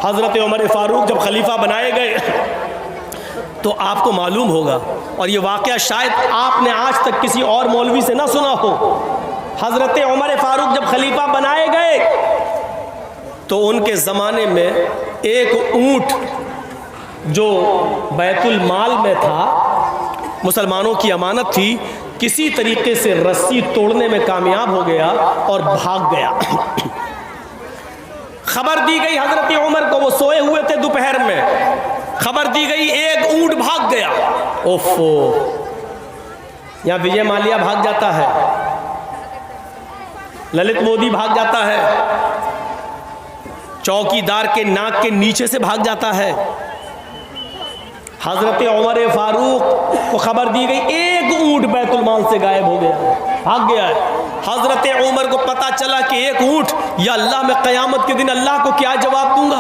हज़रत उमर फ़ारूक जब खलीफा बनाए गए तो आपको मालूम होगा, और ये वाक़या शायद आपने आज तक किसी और मौलवी से ना सुना हो, हज़रत उमर फ़ारूक जब खलीफा बनाए गए तो उनके ज़माने में एक ऊँट जो बैतुल माल में था, मुसलमानों की अमानत थी, किसी तरीके से रस्सी तोड़ने में कामयाब हो गया और भाग गया। खबर दी गई हज़रत उमर को, वो सोए हुए थे दोपहर में, खबर दी गई एक ऊँट भाग गया। ओफो, यहाँ विजय माल्या भाग जाता है, ललित मोदी भाग जाता है, चौकीदार के नाक के नीचे से भाग जाता है। हज़रत उमर फ़ारूक को खबर दी गई एक ऊँट बैतुल माल से गायब हो गया, भाग गया है। हज़रत उमर को पता चला कि एक ऊँट, या अल्लाह, मैं क़यामत के दिन अल्लाह को क्या जवाब दूंगा,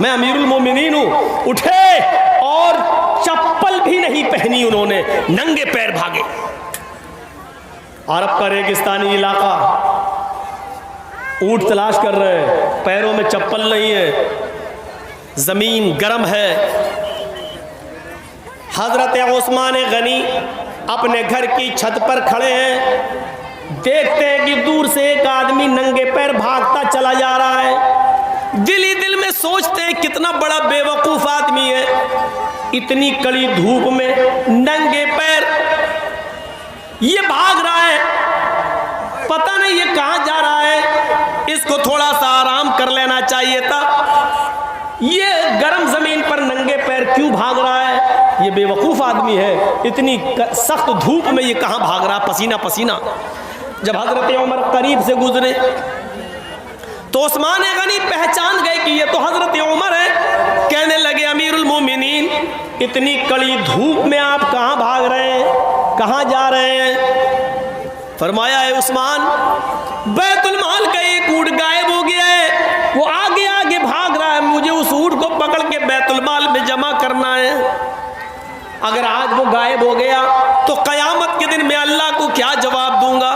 मैं अमीरुल मोमिनीन हूँ। उठे और चप्पल भी नहीं पहनी उन्होंने, नंगे पैर भागे। अरब का रेगिस्तानी इलाका, ऊँट तलाश कर रहे हैं, पैरों में चप्पल नहीं है, ज़मीन गर्म है। हज़रत उस्मान गनी अपने घर की छत पर खड़े हैं, देखते हैं कि दूर से एक आदमी नंगे पैर भागता चला जा रहा है। दिल ही दिल में सोचते हैं कितना बड़ा बेवकूफ़ आदमी है, इतनी कड़ी धूप में नंगे पैर ये भाग रहा है, पता नहीं ये कहाँ जा रहा है, इसको थोड़ा सा आराम कर लेना चाहिए था, ये गर्म ज़मीन पर नंगे पैर क्यों भाग रहा है, ये बेवकूफ़ आदमी है, इतनी सख्त धूप में ये कहाँ भाग रहा, पसीना पसीना। जब हज़रत उमर करीब से गुजरे तो उस्मान गनी पहचान गए कि ये तो हज़रत उमर है। कहने लगे, अमीरुल मोमिनीन, इतनी कड़ी धूप में आप कहाँ भाग रहे हैं, कहाँ जा रहे हैं? फरमाया, है उस्मान, बैतुल माल का एक ऊँट गायब हो गया है, वो आगे आगे भाग रहा है, मुझे उस ऊँट को पकड़ के बैतुल माल में जमा करना है। अगर आज वो गायब हो गया तो क़यामत के दिन मैं अल्लाह को क्या जवाब दूंगा?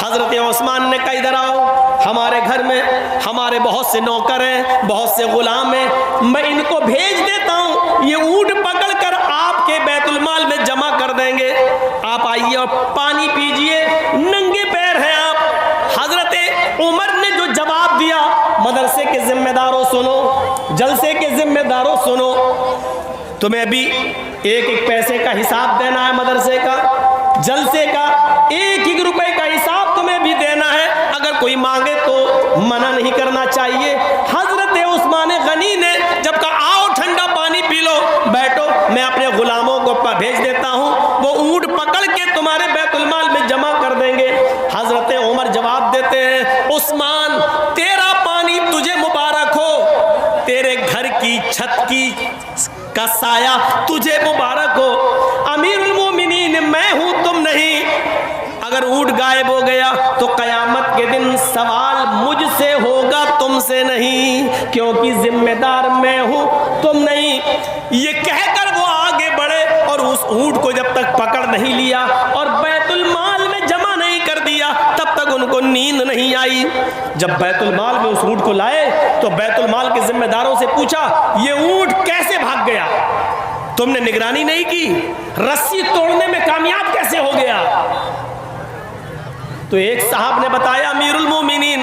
हज़रत उस्मान ने कहा, इधर आओ, हमारे घर में हमारे बहुत से नौकर हैं, बहुत से गुलाम हैं, मैं इनको भेज देता हूँ, ये ऊँट पकड़ कर आपके बैतुल माल में जमा कर देंगे, आप आइए और पानी पीजिए, नंगे पैर हैं आप। हज़रत उमर ने जो जवाब दिया, मदरसे के जिम्मेदारों सुनो, जलसे के जिम्मेदारों सुनो, तुम्हें भी एक एक पैसे का हिसाब देना है, मदरसे का, जलसे का, एक एक रुपए का हिसाब तुम्हें भी देना है, अगर कोई मांगे तो मना नहीं करना चाहिए। हज़रत उस्मान गनी ने जब कहा, आओ ठंडा पानी पी लो, बैठो, मैं अपने गुलामों को भेज देता हूँ, वो ऊँट पकड़ के तुम्हारे बैतुल माल में जमा कर देंगे। हज़रत उमर जवाब देते हैं, उस्मान, तेरा पानी तुझे मुबारक हो, तेरे घर की छत की का साया तुझे मुबारक हो, अमीरुल मोमिनीन मैं हूं, तुम नहीं। अगर ऊँट गायब हो गया तो क़यामत के दिन सवाल मुझसे होगा, तुमसे नहीं, क्योंकि जिम्मेदार मैं हूं, तुम नहीं। ये कहकर वो आगे बढ़े और उस ऊँट को जब तक पकड़ नहीं लिया और बैतुल माल में जमा नहीं कर दिया, तब तक उनको नींद नहीं आई। जब बैतुल माल में उस ऊँट को लाए तो बैतुल माल के जिम्मेदारों से पूछा, ये ऊँट कैसे भाग गया, तुमने निगरानी नहीं की, रस्सी तोड़ने में कामयाब कैसे हो गया? तो एक साहब ने बताया, अमीरुल मोमिनीन,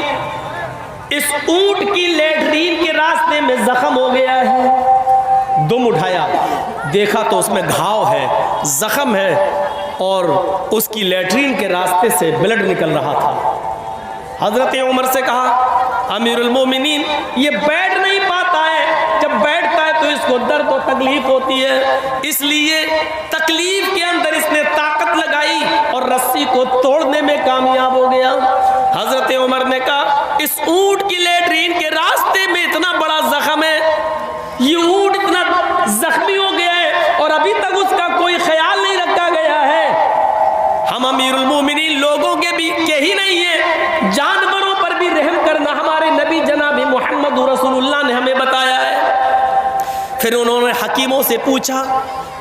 इस ऊँट की लेटरीन के रास्ते में जख्म हो गया है। दुम उठाया, देखा तो उसमें घाव है, जख्म है, और उसकी लेटरीन के रास्ते से ब्लड निकल रहा था। हज़रत उमर से कहा, अमीरुल मोमिनीन, ये बैठ नहीं पाता है, जब बैठता है तो इसको दर्द और तकलीफ होती है, इसलिए तकलीफ के अंदर इसने ताकत लगाई और रस्सी को तोड़ने में कामयाब हो गया। हज़रत उमर ने कहा, इस ऊँट की लेटरीन के रास्ते में इतना बड़ा जख्म है, ये ऊँट इतना जख्मी हो गया है और अभी तक उसका कोई ख्याल नहीं रखा गया है। हम अमीरुल मोमिनीन लोगों के भी के ही नहीं है, जानवरों पर भी रहम करना हमारे नबी जनाब मोहम्मद रसूलुल्लाह ने हमें बताया है। फिर उन्होंने हकीमों से पूछा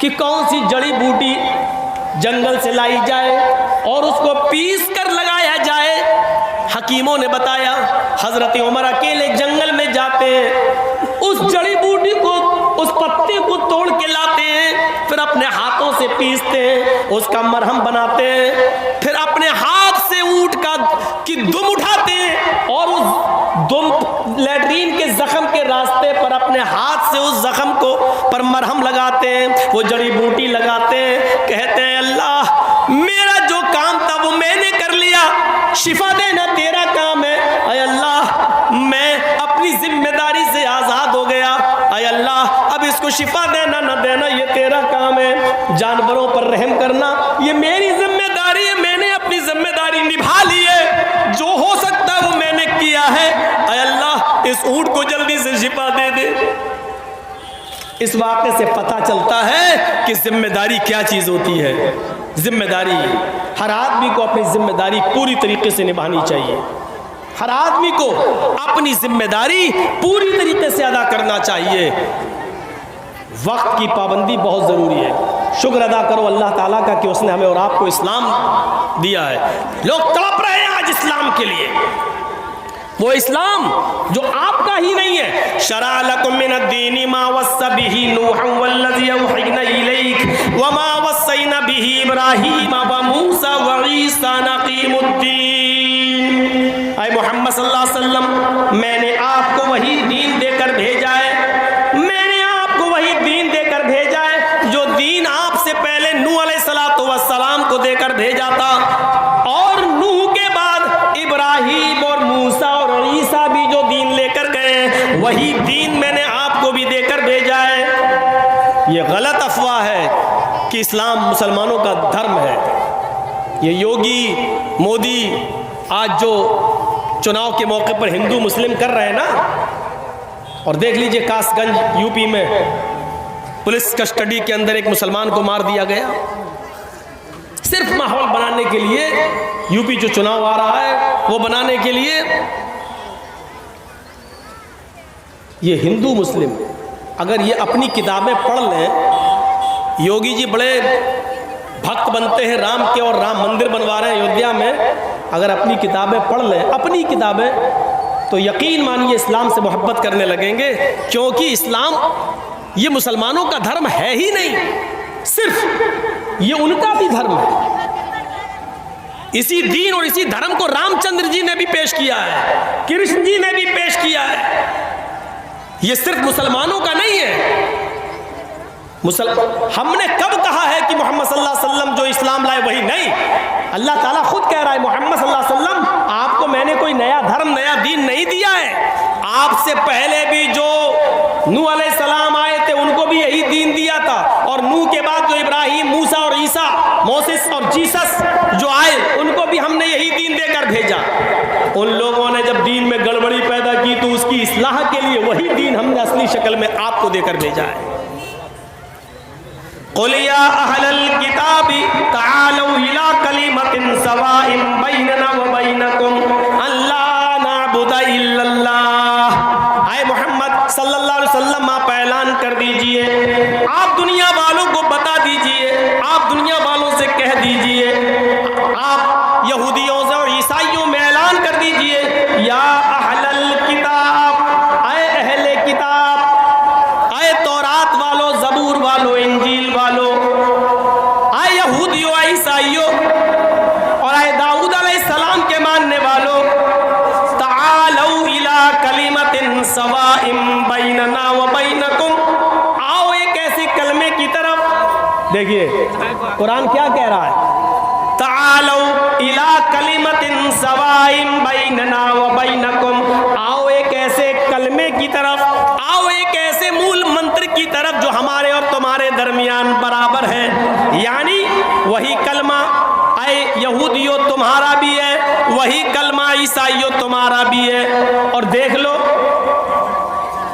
कि कौन सी जड़ी बूटी जंगल से लाई जाए और उसको पीस कर लगाया जाए। हकीमों ने बताया, हज़रत उमर अकेले जंगल में जाते हैं, उस मरहम बनाते हैं, फिर अपने हाथ से ऊंट की दुम उठाते हैं और उस दुम लैट्रीन के जख्म के रास्ते पर अपने हाथ से उस जख्म को पर मरहम लगाते हैं, वो जड़ी बूटी लगाते हैं, कहते हैं अल्लाह मेरा जो काम था वो मैंने कर लिया, शिफा देना तेरा काम है। अय अल्लाह मैं अपनी जिम्मेदारी से आजाद हो गया, अय अल्लाह अब इसको शिफा देना न देना ये तेरा काम है, जानवरों पर रहम करना ये मेरी जिम्मेदारी है, मैंने अपनी जिम्मेदारी निभा ली है, जो हो सकता है वो मैंने किया है, अय अल्लाह इस ऊंट को जल्दी से शिफा दे दे। इस वाक़े से पता चलता है कि जिम्मेदारी क्या चीज होती है। जिम्मेदारी हर आदमी को अपनी जिम्मेदारी पूरी तरीके से निभानी चाहिए, हर आदमी को अपनी जिम्मेदारी पूरी तरीके से अदा करना चाहिए। वक्त की पाबंदी बहुत ज़रूरी है। शुक्र अदा करो अल्लाह ताला का कि उसने हमें और आपको इस्लाम दिया है। लोग तड़प रहे हैं आज इस्लाम के लिए, वो इस्लाम जो आपका ही नहीं है। शरा लकुम मिनद्दीनि मा वस्सा बिही नूहन वल्लज़ी औहयना इलैक वमा वस्सैना बिही इब्राहीम व मूसा व ईसा नक़ीमुद्दीन। ऐ मोहम्मद सल्लल्लाहु अलैहि वसल्लम मैंने आपको वही दीन देकर भेजा है, मैंने आपको वही दीन देकर भेजा है जो दीन आपसे पहले नूह अलैहिस्सलातु वस्सलाम को देकर भेजा था, और नूह के बाद इब्राहीम और मूसा और ईसा भी जो दीन लेकर गए वही दीन मैंने आपको भी देकर भेजा है। ये गलत अफवाह है कि इस्लाम मुसलमानों का धर्म है। ये योगी मोदी आज जो चुनाव के मौके पर हिंदू मुस्लिम कर रहे हैं ना, और देख लीजिए कासगंज यूपी में पुलिस कस्टडी के अंदर एक मुसलमान को मार दिया गया, सिर्फ माहौल बनाने के लिए। यूपी जो चुनाव आ रहा है वो बनाने के लिए ये हिंदू मुस्लिम अगर ये अपनी किताबें पढ़ लें, योगी जी बड़े भक्त बनते हैं राम के और राम मंदिर बनवा रहे हैं अयोध्या में, अगर अपनी किताबें पढ़ लें, अपनी किताबें, तो यकीन मानिए इस्लाम से मोहब्बत करने लगेंगे, क्योंकि इस्लाम ये मुसलमानों का धर्म है ही नहीं, सिर्फ ये उनका भी धर्म है। इसी दीन और इसी धर्म को रामचंद्र जी ने भी पेश किया है, कृष्ण जी ने भी पेश किया है। ये सिर्फ मुसलमानों का नहीं है। हमने कब कहा है कि मोहम्मद सल्लल्लाहु अलैहि वसल्लम जो इस्लाम लाए वही नहीं? अल्लाह ताला खुद कह रहा है मोहम्मद सल्लल्लाहु अलैहि वसल्लम आपको मैंने कोई नया धर्म नया दीन नहीं दिया है, आपसे पहले भी जो नूह अलैहिस्सलाम आए थे उनको भी यही दीन दिया था, और नूह के बाद जो इब्राहिम मूसा और ईसा मोसेस और जीसस जो आए उनको भी हमने यही दीन देकर भेजा। उन लोगों ने जब दीन में गड़बड़ी पैदा की तो उसकी इस्लाह के लिए वही दीन हमने असली शक्ल में आपको देकर भेजा है। क़ुल या अहलल किताबि तआलू इला कलिमतिन सवाइन बैनना व बैनकुम अल्ला नअबुदा इल्लल्लाह। आए मोहम्मद सल्लल्लाहु अलैहि वसल्लम आप ऐलान कर दीजिए, आप दुनिया वालों को बता दीजिए, आप दुनिया वालों से कह दीजिए, आप यहूदियों से और ईसाइयों में ऐलान कर दीजिए, या अहलल किताब, आए अहले किताब, आए तौरात वालों, ज़बूर वालों, इंजील वालों, आए यहूदियों, आए ईसाइयों और आए दाऊद अलैहिस्सलाम के मानने वालों, तआलू इला कलिमतिन सवाइन बैनना व बैनकुम, आओ एक ऐसे कलमे की तरफ। देखिए कुरान क्या कह रहा है, तआलू इला कलिमतिन सवाइन बैनना व बैनकुम, आओ एक ऐसे कलमे की तरफ, आओ एक ऐसे मूल मंत्र की तरफ जो हमारे और तुम्हारे दरमियान बराबर है, यानी वही कलमा आए यहूदियों तुम्हारा भी है, वही कलमा ईसाइयों तुम्हारा भी है। और देख लो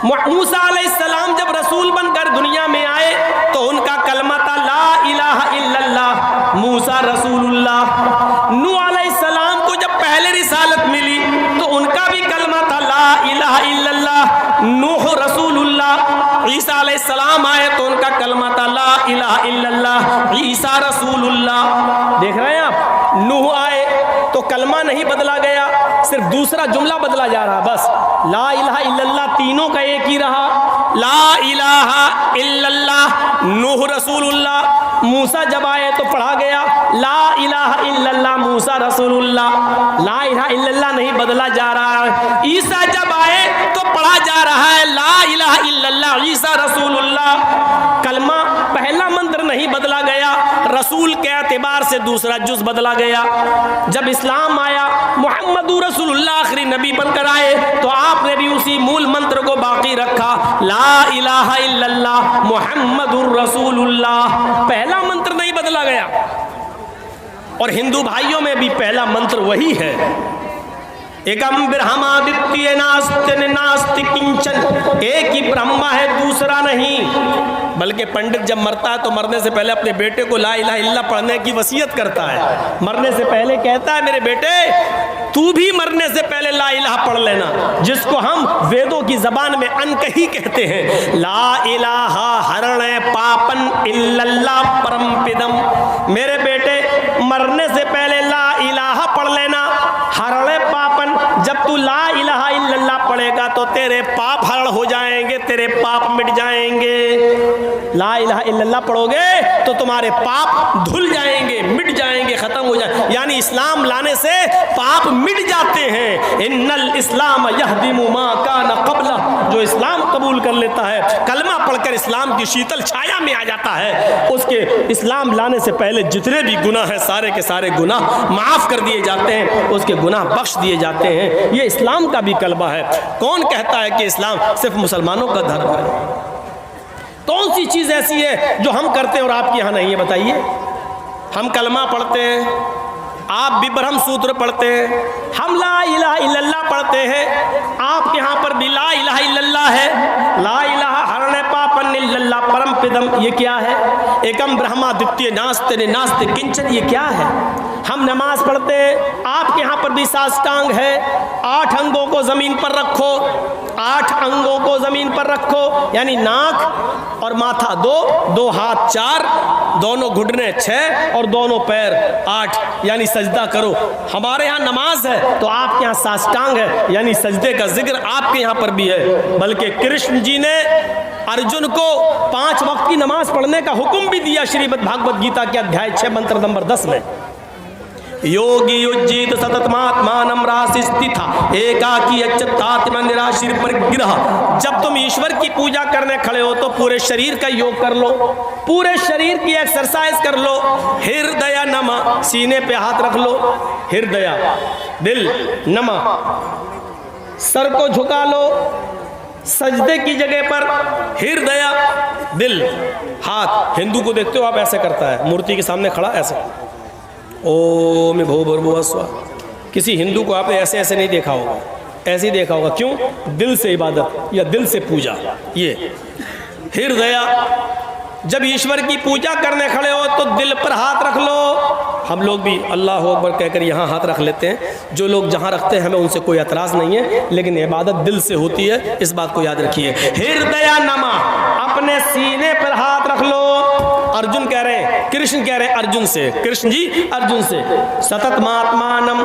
मूसा अलैहिस्सलाम जब रसूल बनकर दुनिया में आए तो उनका कलमा था ला इलाहा इल्लल्लाह, मूसा रसूलुल्लाह। नूह अलैहिस्सलाम को जब पहले रिसालत मिली तो उनका भी कलमा था ला इलाहा इल्लल्लाह, नूह रसूलुल्लाह। ईसा अलैहिस्सलाम आए तो उनका कलमा था ला इलाहा इल्लल्लाह, ईसा रसूलुल्लाह। देख रहे हैं आप, नूह आए तो कलमा नहीं बदला गया, सिर्फ दूसरा जुमला बदला जा रहा, बस ला इलाहा इल्लल्लाह तीनों का एक ही रहा, ला इलाहा इल्लल्लाह, नूह रसूलुल्लाह। मूसा जब आए तो पढ़ा गया ला इलाहा इल्लल्लाह मूसा रसूलुल्लाह, ला इलाहा इल्लल्लाह नहीं बदला जा रहा है। ईसा जब आए तो पढ़ा जा रहा है ला इलाहा इल्लल्लाह ईसा रसूलुल्लाह। कलमा पहला मंत्र नहीं बदला गया, रसूल के एतबार से दूसरा जुज बदला गया। जब इस्लाम आया, मुहम्मदुर रसूलुल्लाह आखिरी नबी बनकर आए, तो आपने भी उसी मूल मंत्र को बाकी रखा, ला इलाहा इल्लल्लाह मुहम्मदुर रसूलुल्लाह। पहला मंत्र नहीं बदला गया। और हिंदू भाइयों में भी पहला मंत्र वही है, एकम ब्रह्मादित्य नास्ति नास्ति किंचन, एक ही ब्रह्मा है दूसरा नहीं। बल्कि पंडित जब मरता है तो मरने से पहले अपने बेटे को ला इलाहा इल्लल्लाह पढ़ने की वसीयत करता है। मरने से पहले कहता है मेरे बेटे तू भी मरने से पहले ला इलाहा पढ़ लेना, जिसको हम वेदों की जबान में अनकही कहते हैं। ला इलाहा हरणे पापन इल्लल्लाह परमपिदम। मेरे बेटे मरने से पहले ला इलाहा पढ़ लेना, हरणे पापन। जब तू ला इलाहा इल्लल्लाह पढ़ेगा तो तेरे पाप हरण हो जाएंगे, तेरे पाप मिट जाएंगे। ला इलाहा इल्लल्लाह पढ़ोगे तो तुम्हारे पाप धुल जाएंगे, मिट जाएंगे, खत्म हो जाएंगे। यानी इस्लाम लाने से पाप मिट जाते हैं। इन्नल इस्लाम यहदिमु मा कान क़ब्ला, जो इस्लाम कबूल कर लेता है, कलमा पढ़कर इस्लाम की शीतल छाया में आ जाता है, उसके इस्लाम लाने से पहले जितने भी गुनाह हैं सारे के सारे गुनाह माफ़ कर दिए जाते हैं, उसके गुनाह बख्श दिए जाते हैं। ये इस्लाम का भी कलमा है। कौन कहता है कि इस्लाम सिर्फ मुसलमानों का धर्म है? कौन सी चीज़ ऐसी है जो हम करते हैं और आपके यहाँ नहीं है? बताइए। हम कलमा पढ़ते हैं, आप भी ब्रह्म सूत्र पढ़ते हैं, हम ला इलाहा इल्लल्लाह पढ़ते हैं, आपके यहाँ पर भी ला इलाहा इल्लल्लाह है। ला इलाहा हरणे पापन इल्लल्लाह परमपिदम, ये क्या है? एकम ब्रह्मा द्वितीय नास्ति नास्ति किंचन, ये क्या है? हम नमाज पढ़ते हैं, आपके यहाँ पर भी साष्टांग है। 8 अंगों को ज़मीन पर रखो, 8 अंगों को ज़मीन पर रखो, यानी नाक और माथा 2, 2 हाथ 4, दोनों घुटने 6 और दोनों पैर 8, यानी सजदा करो। हमारे यहाँ नमाज है तो आपके यहाँ साष्टांग है, यानी सजदे का जिक्र आपके यहाँ पर भी है। बल्कि कृष्ण जी ने अर्जुन को 5 वक्त की नमाज पढ़ने का हुक्म भी दिया श्रीमद् भागवत गीता के अध्याय 6 मंत्र नंबर 10 में। योगी युज्जित सततमात्मानं रासिस्थिता एकाकी अच्युतात्मा निराशीर परिग्रह। जब तुम ईश्वर की पूजा करने खड़े हो तो पूरे शरीर का योग कर लो, पूरे शरीर की एक्सरसाइज कर लो। हृदय नमः, सीने पे हाथ रख लो, हृदय दिल नमः, सर को झुका लो, सजदे की जगह पर हृदय दिल हाथ। हिंदू को देखते हो आप, ऐसे करता है, मूर्ति के सामने खड़ा ऐसे, ओम भूर्भुवः स्वः। किसी हिंदू को आपने ऐसे ऐसे नहीं देखा होगा, ऐसे ही देखा होगा। क्यों? दिल से इबादत या दिल से पूजा। ये हृदय, जब ईश्वर की पूजा करने खड़े हो तो दिल पर हाथ रख लो। हम लोग भी अल्लाह अकबर कहकर यहाँ हाथ रख लेते हैं, जो लोग जहाँ रखते हैं हमें उनसे कोई एतराज़ नहीं है, लेकिन इबादत दिल से होती है, इस बात को याद रखिए। हृदय नमः, अपने सीने पर हाथ रख लो। अर्जुन कह रहे हैं, कृष्ण कह रहे हैं अर्जुन से, कृष्ण जी अर्जुन से, सतत महात्मानम,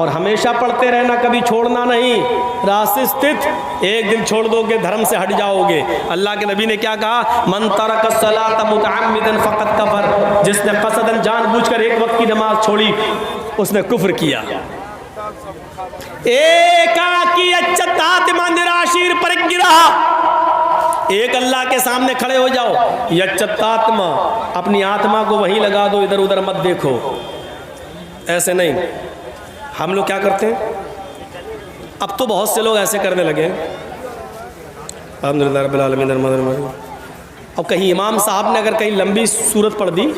और हमेशा पढ़ते रहना, कभी छोड़ना नहीं। रास्ते स्थित, एक दिन छोड़ दोगे धर्म से हट जाओगे। अल्लाह के नबी ने क्या कहा? मन तरक सलात मुतअम्मिदन फक़द कफ़र, जिसने कसदन जानबूझकर एक वक्त की नमाज छोड़ी उसने कुफ्र किया। एकाकी अच्युतात्मा निराशीर परिग्रह, एक अल्लाह के सामने खड़े हो जाओ। यच्चतात्मा, अपनी आत्मा को वहीं लगा दो, इधर उधर मत देखो। ऐसे नहीं। हम लोग क्या करते हैं? अब तो बहुत से लोग ऐसे करने लगे। अल्हम्दुलिल्लाह रब्बिल आलमीन। और कहीं इमाम साहब ने अगर कहीं लंबी सूरत पढ़ दी,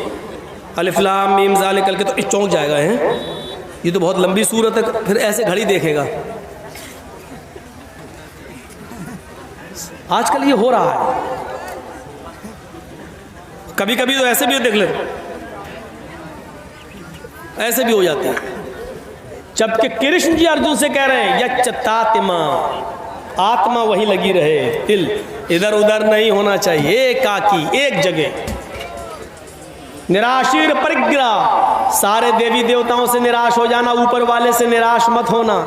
अलिफ लाम मीम ज़ालिकल के, तो चौंक जाएगा है, ये तो बहुत लंबी सूरत है, फिर ऐसे घड़ी देखेगा। आजकल ये हो रहा है। कभी कभी तो ऐसे भी देख ले, ऐसे भी हो जाते हैं। जबकि कृष्ण जी अर्जुन से कह रहे हैं यच्चतात्मा, आत्मा वही लगी रहे, दिल इधर उधर नहीं होना चाहिए, एकाकी एक जगह। निराशीर परिग्रह, सारे देवी देवताओं से निराश हो जाना, ऊपर वाले से निराश मत होना।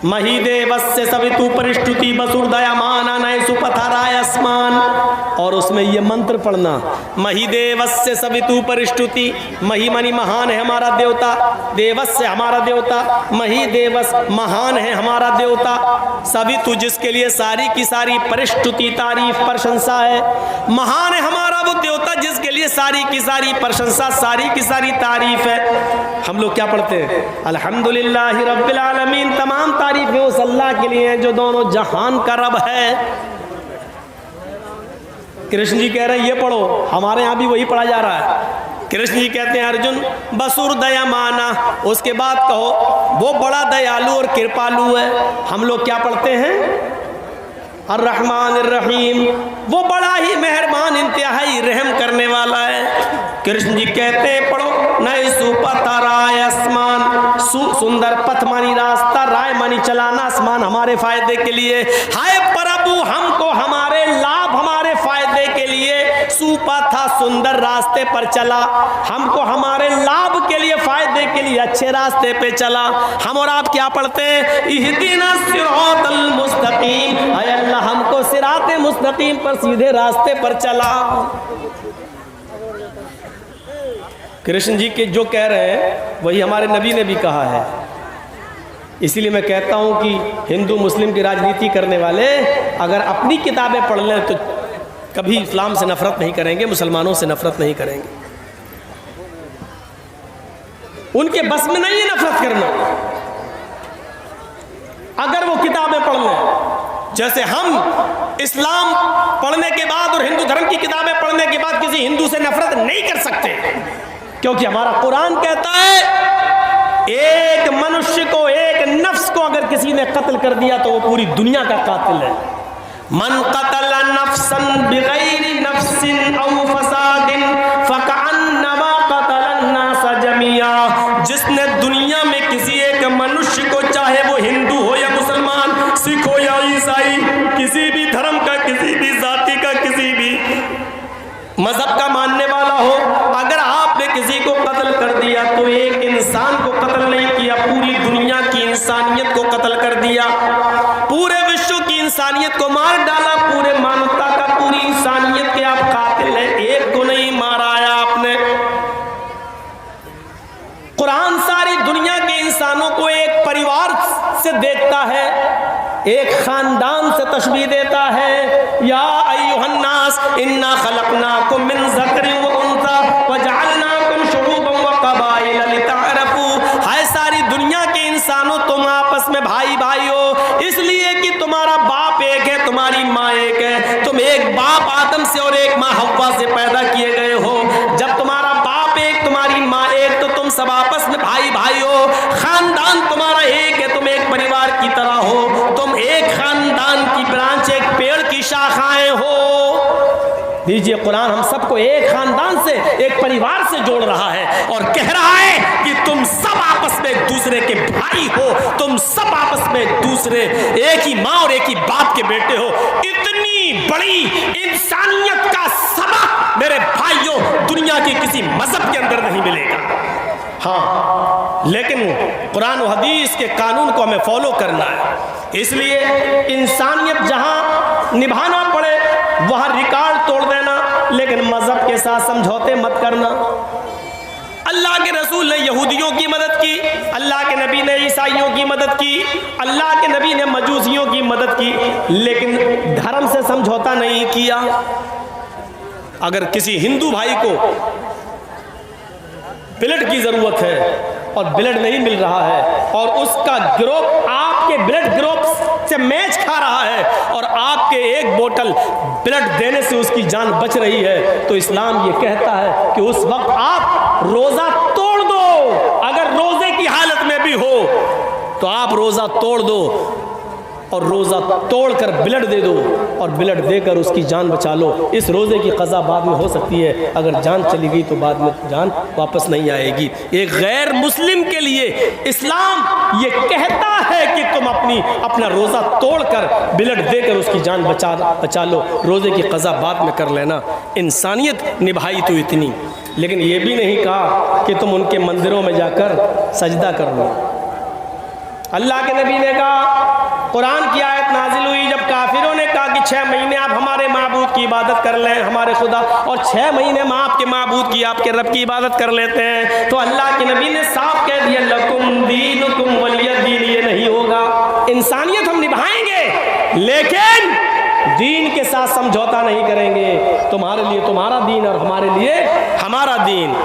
मही देवस्य सवितु परिष्टुति वसुर्दयमान नय सुपथराय अस्मान। और उसमें ये मंत्र पढ़ना, मही देवस्य सवितु परिष्टुति, मही मनी महान है हमारा देवता, देवस्य हमारा देवता, मही देवस महान है हमारा देवता, सवितु जिसके लिए सारी की सारी परिष्टुति तारीफ प्रशंसा है, महान है हमारा वो देवता जिसके लिए सारी की सारी प्रशंसा सारी की सारी तारीफ है। हम लोग क्या पढ़ते हैं? अल्हम्दुलिल्लाहि रब्बिल आलमीन, तमाम तारीफें उस अल्लाह के लिए हैं जो दोनों जहान का रब है। कृष्ण जी कह रहे हैं ये पढ़ो, हमारे यहाँ भी वही पढ़ा जा रहा है। कृष्ण जी कहते हैं अर्जुन बसुर दयामाना, उसके बाद कहो वो बड़ा दयालु और कृपालु है। हम लोग क्या पढ़ते हैं? अर्रहमान अर्रहीम, वो बड़ा ही मेहरबान इंतहाई रहम करने वाला है। कृष्ण जी कहते हैं पढ़ो नए सुपथराय आसमान, सुंदर पथ मानी रास्ता, राय मानी चलाना, आसमान हमारे फायदे के लिए। हाय प्रभु हमको हमारे लाभ हमारे फायदे के लिए सुपथा सुंदर रास्ते पर चला, हमको हमारे लाभ के लिए फायदे के लिए अच्छे रास्ते पे चला। हम और आप क्या पढ़ते हैं? इहदिना सिरातल मुस्तकीम, हाय अल्लाह हमको सिराते मुस्तकीम पर सीधे रास्ते पर चला। कृष्ण जी के जो कह रहे हैं वही हमारे नबी ने भी कहा है। इसीलिए मैं कहता हूं कि हिंदू मुस्लिम की राजनीति करने वाले अगर अपनी किताबें पढ़ लें तो कभी इस्लाम से नफरत नहीं करेंगे, मुसलमानों से नफरत नहीं करेंगे। उनके बस में नहीं है नफरत करना। अगर वो किताबें पढ़ लें, जैसे हम इस्लाम पढ़ने के बाद और हिंदू धर्म की किताबें पढ़ने के बाद किसी हिंदू से नफरत नहीं कर सकते, क्योंकि हमारा कुरान कहता है एक मनुष्य को, एक नफ्स को अगर किसी ने कत्ल कर दिया तो वो पूरी दुनिया का कातिल है। मन कतल नफ्सन बिगैरि नफ्सिन औ फसादिन फकअन्नमा कतलन नास जमिया, जिसने दुनिया में किसी एक मनुष्य को, चाहे वो हिंदू हो या मुसलमान, सिख हो या ईसाई, किसी भी धर्म का, किसी भी जाति का, किसी भी मजहब का मानने वाला हो, अगर आपने किसी को कत्ल कर दिया तो एक इंसान को कत्ल नहीं किया, पूरी दुनिया की इंसानियत को कत्ल कर दिया, पूरे विश्व की इंसानियत को मार डाला, पूरे मानवता का, पूरी इंसानियत के आप कातिल हैं, एक को नहीं मारा है आपने। कुरान सारी दुनिया के इंसानों को एक परिवार से देखता है, एक खानदान से तशबीह देता है। या अय्युहन्नास इन्ना खलकनाकुम मिन ज़करिन व उन्सा वजअलनाकुम शुऊबन व क़बाइल लितअरफू, हाय सारी दुनिया के इंसानों तुम आपस में भाई भाई हो, इसलिए कि तुम्हारा बाप एक है, तुम्हारी माँ एक है, तुम एक बाप आदम से और एक माँ हव्वा से पैदा किए गए हो। जब तुम्हारा बाप एक, तुम्हारी माँ एक, तो तुम सब आपस में भाई भाई हो, खानदान तुम्हारा एक है, तुम एक परिवार की तरह हो, तुम एक खानदान की ब्रांच, एक पेड़ की शाखाएं हो। दीजिए कुरान हम सबको एक खानदान से, एक परिवार से जोड़ रहा है और कह रहा है कि तुम सब आपस में एक दूसरे के भाई हो, तुम सब आपस में दूसरे एक ही माँ और एक ही बाप के बेटे हो। इतनी बड़ी इंसानियत का सबक मेरे भाइयों दुनिया के किसी मजहब के अंदर नहीं मिलेगा। हाँ, लेकिन कुरान और हदीस के कानून को हमें फॉलो करना है। इसलिए इंसानियत जहां निभाना पड़े वहां रिकॉर्ड तोड़ देना, लेकिन मजहब के साथ समझौते मत करना। अल्लाह के रसूल ने यहूदियों की मदद की, अल्लाह के नबी ने ईसाइयों की मदद की, अल्लाह के नबी ने मजूसियों की मदद की, लेकिन धर्म से समझौता नहीं किया। अगर किसी हिंदू भाई को ब्लड की जरूरत है और ब्लड नहीं मिल रहा है और उसका ग्रुप आपके ब्लड ग्रुप से मैच खा रहा है और आपके एक बोतल ब्लड देने से उसकी जान बच रही है, तो इस्लाम ये कहता है कि उस वक्त आप रोजा तोड़ दो। अगर रोजे की हालत में भी हो तो आप रोजा तोड़ दो और रोजा तोड़कर ब्लड दे दो और ब्लड देकर उसकी जान बचा लो। इस रोजे की कज़ा बाद में हो सकती है, अगर जान चली गई तो बाद में जान वापस नहीं आएगी। एक गैर मुस्लिम के लिए इस्लाम ये कहता है कि तुम अपना रोजा तोड़कर ब्लड देकर उसकी जान बचा लो, रोजे की कज़ा बाद में कर लेना। इंसानियत निभाई तो इतनी, लेकिन ये भी नहीं कहा कि तुम उनके मंदिरों में जाकर सजदा कर लो। अल्लाह के नबी ने कहा, कुरान की आयत नाजिल हुई जब काफिरों ने कहा कि 6 महीने आप हमारे माबूद की इबादत कर लें, हमारे खुदा, और 6 महीने में आपके माबूद की, आपके रब की इबादत कर लेते हैं, तो अल्लाह के नबी ने साफ कह दिया, लकुम दीनुकुम वलिय दीन, ये नहीं होगा। इंसानियत हम निभाएंगे लेकिन दीन के साथ समझौता नहीं करेंगे। तुम्हारे लिए तुम्हारा दीन और हमारे लिए हमारा दीन,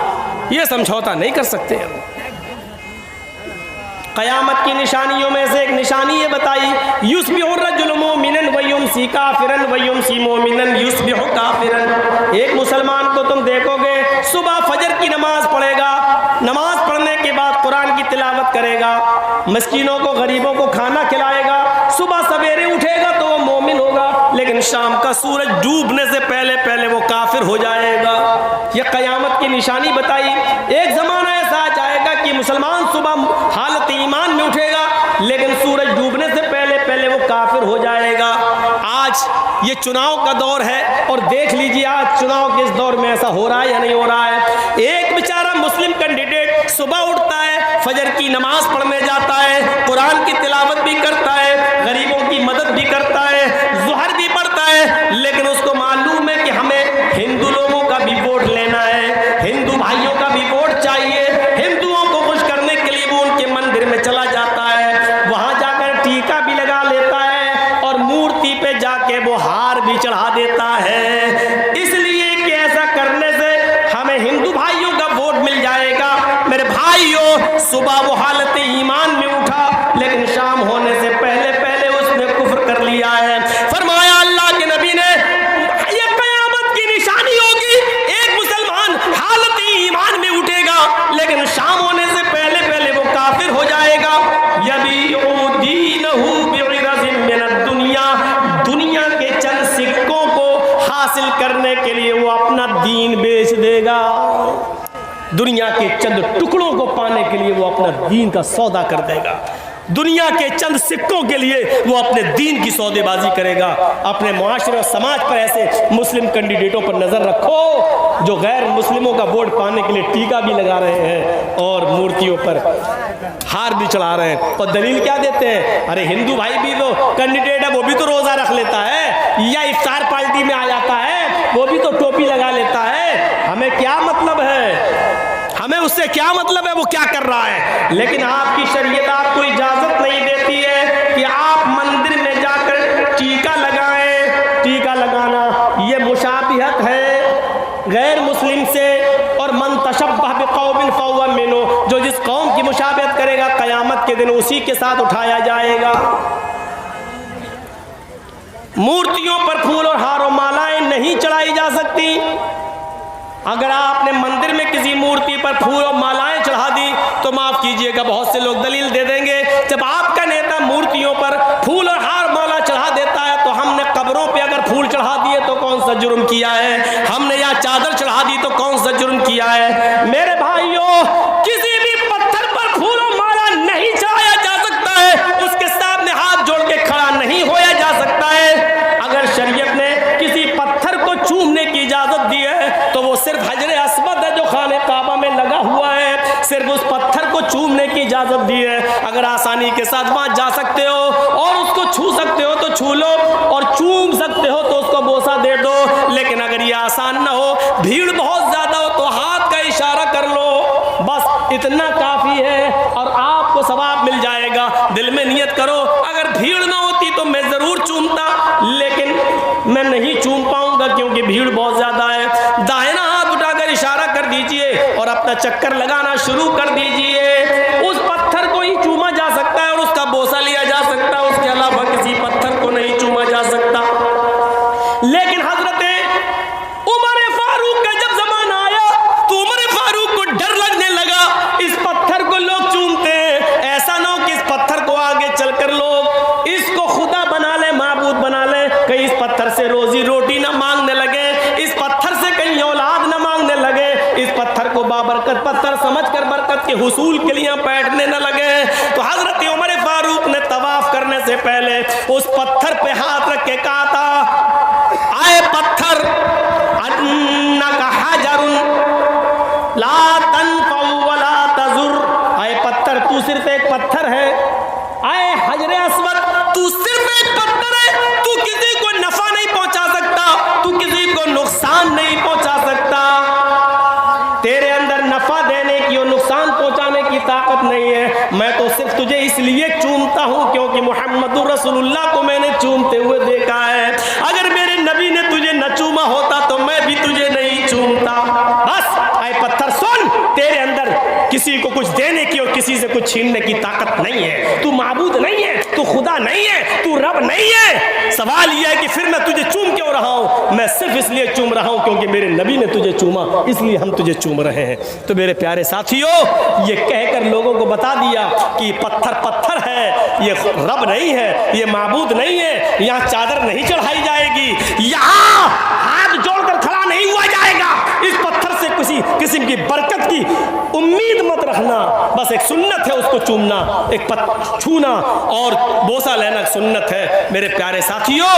ये समझौता नहीं कर सकते। क़यामत की निशानियों में से एक निशानी ये बताई, युस्बिहु रजुलु मुमिनन व युमसी काफिरन व युमसी मुमिनन युस्बिहु काफिरन। एक मुसलमान को तुम देखोगे सुबह फजर की नमाज पढ़ेगा, नमाज पढ़ने के बाद कुरान की तिलावत करेगा, मस्कीनों को गरीबों को खाना खिलाएगा, सुबह सवेरे उठेगा तो वो मोमिन होगा, लेकिन शाम का सूरज डूबने से पहले पहले वो काफिर हो जाएगा। ये क़यामत की निशानी बताई। एक ज़माना ऐसा आ जाएगा कि मुसलमान सुबह हालत ईमान में उठेगा लेकिन सूरज डूबने से पहले पहले वो काफिर हो जाएगा। आज ये चुनाव का दौर है और देख लीजिए आज चुनाव के इस दौर में ऐसा हो रहा है या नहीं हो रहा है। एक बेचारा मुस्लिम कैंडिडेट सुबह उठता है, फजर की नमाज पढ़ने जाता है, कुरान की तिलावत भी करता है, गरीबों की मदद भी करता है, ज़ुहर भी पढ़ता है, लेकिन उसको मालूम है कि हमें हिंदू लोगों का भी वोट लेना है, हिंदू भाइयों का भी वोट चाहिए। हिंदुओं को खुश करने के लिए वो उनके मंदिर में चला जाता है, वहां जाकर टीका भी लगा लेता है और मूर्ति पे जाके वो हार भी चढ़ा देता है, इसलिए कि ऐसा करने से हमें हिंदू भाइयों का वोट मिल जाएगा। मेरे भाइयों, सुबह वो हालत ईमान में उठा लेकिन शाम होने से पहले पहले उसने कुफ्र कर लिया है। फरमाया अल्लाह के नबी ने, ये क़यामत की निशानी होगी, एक मुसलमान हालत ईमान में उठेगा लेकिन शाम होने से पहले पहले वो काफिर हो जाएगा। यबीउ दीनहु बिइरज़िन मिनद दुनिया, दुनिया के चंद सिक्कों को हासिल करने के लिए वो अपना दीन बेच देगा। दुनिया के चंद टुकड़ों को पाने के लिए वो अपना दीन का सौदा कर देगा। दुनिया के चंद सिक्कों के लिए वो अपने दीन की सौदेबाजी करेगा। अपने मुआशरे और समाज पर ऐसे मुस्लिम कैंडिडेटों पर नजर रखो जो गैर मुस्लिमों का वोट पाने के लिए टीका भी लगा रहे हैं और मूर्तियों पर हार भी चढ़ा रहे हैं। और दलील क्या देते हैं, अरे हिंदू भाई भी तो कैंडिडेट है, वो भी तो रोजा रख लेता है या इफ्तार पार्टी में आ जाता है, वो भी तो टोपी लगा लेता है, हमें क्या मतलब है, हमें उससे क्या मतलब है वो क्या कर रहा है। लेकिन आपकी शरीयत आपको इजाजत नहीं देती है कि आप मंदिर में जाकर टीका लगाएं। टीका लगाना ये मुशाबिहत है गैर मुस्लिम से, और मन तशब्बह बिक़ौमिन फहुव मिन्हुम, जो जिस कौम की मुशाबिहत करेगा क़यामत के दिन उसी के साथ उठाया जाएगा। मूर्तियों पर फूल और हार और मालाएं नहीं चढ़ाई जा सकती। अगर आपने मंदिर में किसी मूर्ति पर फूल और मालाएं चढ़ा दी तो माफ कीजिएगा बहुत से लोग दलील दे देंगे, जब आपका नेता मूर्तियों पर फूल और हार माला चढ़ा देता है तो हमने कब्रों पे अगर फूल चढ़ा दिए तो कौन सा जुर्म किया है, हमने यहाँ चादर चढ़ा दी तो कौन सा जुर्म किया है। मेरे भाइयों, किसी भी पत्थर पर फूल और माला नहीं चढ़ाया जा सकता है, उसके सामने हाथ जोड़ के खड़ा नहीं होया जा सकता है। अगर शरीयत ने किसी पत्थर को चूमने की इजाजत दी है तो वो सिर्फ हजरे अस्वद है जो खाने काबा में लगा हुआ है, सिर्फ उस पत्थर को चूमने की इजाजत दी है। अगर आसानी के साथ वहां जा सकते हो और उसको छू सकते हो तो छू लो, और चूम सकते हो तो उसको बोसा दे दो। लेकिन अगर ये आसान ना हो, भीड़ बहुत ज्यादा हो तो हाथ का इशारा कर लो, बस इतना काफी है और आपको सवाब मिल जाएगा। दिल में नियत करो, अगर भीड़ ना होती तो मैं जरूर चूमता, लेकिन मैं नहीं चूम पाऊंगा क्योंकि भीड़ बहुत ज्यादा है। दाहिना हाथ उठाकर इशारा कर दीजिए और अपना चक्कर लगाना शुरू कर दीजिए। उस पत्थर को ही चूमा जा सकता है और उसका बोसा लिया जा सकता है, उसके अलावा किसी पत्थर को नहीं चूमा जा सकता। लेकिन हजरत उमर फारूक का जब जमाना आया तो उमर फारूक को डर लगने लगा, इस पत्थर को लोग चूमते हैं, ऐसा ना हो कि इस पत्थर को आगे चलकर लोग इसको खुदा बना ले, माबूद बना ले, कहीं इस पत्थर से रोजी रोटी ना मांगने लगे, इस पत्थर से कहीं औलाद ना मांगने लगे, इस पत्थर को बाबरकत पत्थर समझकर बरकत के हुसूल के लिए बैठने न लगे। तो हजरत उमर फारूक ने तवाफ करने से पहले उस पत्थर पे हाथ रख के कहा था, आए पत्थर, अन्नका हजरुन ला तनफउ वला तजुर, आए पत्थर तू सिर्फ एक पत्थर है, रसूलुल्लाह को मैंने चूमते हुए देखा है। अगर मेरे नबी ने तुझे न चूमा होता तो मैं भी तुझे नहीं चूमता। बस ऐ पत्थर सुन, तेरे अंदर किसी को कुछ देने की और किसी से कुछ छीनने की ताकत नहीं है। तू माबूद नहीं है, तू खुदा नहीं है, तू रब नहीं है। सवाल यह है कि फिर मैं तुझे चूम क्यों रहा हूं? मैं सिर्फ इसलिए चूम रहा हूं क्योंकि मेरे नबी ने तुझे चूमा, इसलिए हम तुझे चूम रहे हैं। तो मेरे प्यारे साथियों, ये कहकर लोगों को बता दिया कि पत्थर पत्थर है, ये रब नहीं है, ये माबूद नहीं है, यहाँ चादर नहीं चढ़ाई जाएगी, यहाँ हाथ जोड़कर खड़ा नहीं हुआ जाएगा। इस पत्थर से किसी किस्म की बरकत की उम्मीद मत रखना। बस एक सुन्नत है उसको चूमना, एक छूना और बोसा लेना सुन्नत है। मेरे प्यारे साथियों,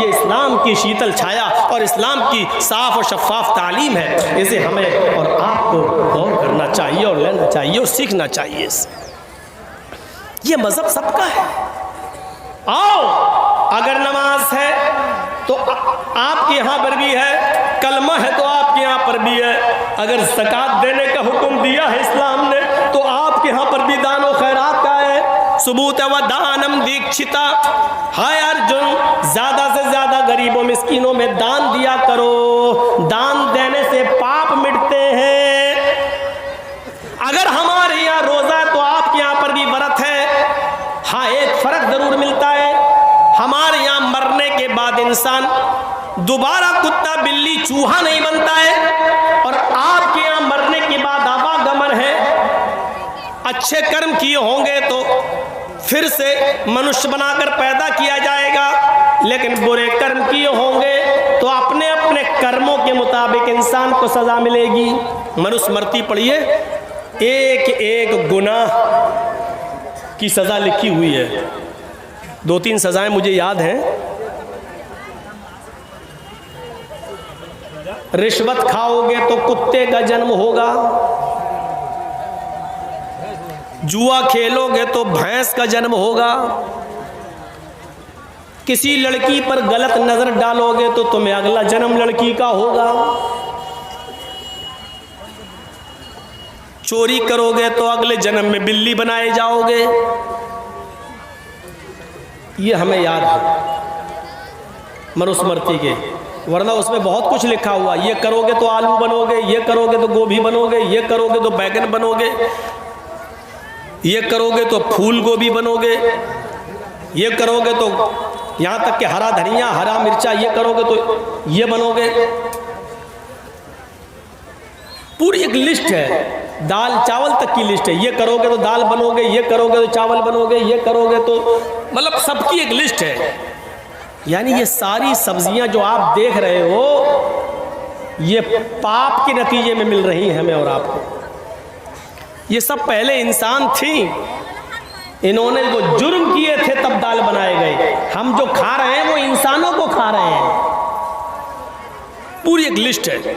ये इस्लाम की शीतल छाया और इस्लाम की साफ और शफाफ तालीम है। इसे हमें और आपको गौर करना चाहिए और लेना चाहिए और सीखना चाहिए। ये मजहब सबका है। आओ, अगर नमाज है तो आपके यहाँ पर भी है, कलमा है तो आपके यहाँ पर भी है। अगर ज़कात देने का हुक्म दिया है इस्लाम ने तो आपके यहाँ पर भी दान और खैरात का है। सुबूत व दानम दीक्षिता, हाय अर्जुन, ज़्यादा से ज़्यादा गरीबों मिस्कीनों में दान दिया करो। दान देने से पाप मिटते हैं। अगर हमारे यहाँ रोज़ा है तो आपके यहाँ पर भी व्रत है। हाँ, एक फ़र्क ज़रूर मिलता है, हमारे यहाँ मरने के बाद इंसान दोबारा कुत्ता बिल्ली चूहा नहीं बनता है और आपके यहाँ मरने के बाद आवागमन है। अच्छे कर्म किए होंगे तो फिर से मनुष्य बनाकर पैदा किया जाएगा, लेकिन बुरे कर्म किए होंगे तो अपने अपने कर्मों के मुताबिक इंसान को सज़ा मिलेगी। मनुस्मृति पढ़िए, एक एक गुनाह की सज़ा लिखी हुई है। 2-3 सज़ाएं मुझे याद हैं। रिश्वत खाओगे तो कुत्ते का जन्म होगा, जुआ खेलोगे तो भैंस का जन्म होगा, किसी लड़की पर गलत नजर डालोगे तो तुम्हें अगला जन्म लड़की का होगा, चोरी करोगे तो अगले जन्म में बिल्ली बनाए जाओगे। ये हमें याद है मनुस्मृति के, वरना उसमें बहुत कुछ लिखा हुआ। ये करोगे तो आलू बनोगे, ये करोगे तो गोभी बनोगे, ये करोगे तो बैगन बनोगे, ये करोगे तो फूल गोभी बनोगे, ये करोगे तो यहाँ तक कि हरा धनिया हरा मिर्चा, ये करोगे तो ये बनोगे। पूरी एक लिस्ट है, दाल चावल तक की लिस्ट है। ये करोगे तो दाल बनोगे, ये करोगे तो चावल बनोगे, ये करोगे तो मतलब सबकी एक लिस्ट है। यानी ये सारी सब्जियां जो आप देख रहे हो ये पाप के नतीजे में मिल रही हैं हमें और आपको। ये सब पहले इंसान थी, इन्होंने वो जुर्म किए थे तब दाल बनाए गए। हम जो खा रहे हैं वो इंसानों को खा रहे हैं। पूरी एक लिस्ट है।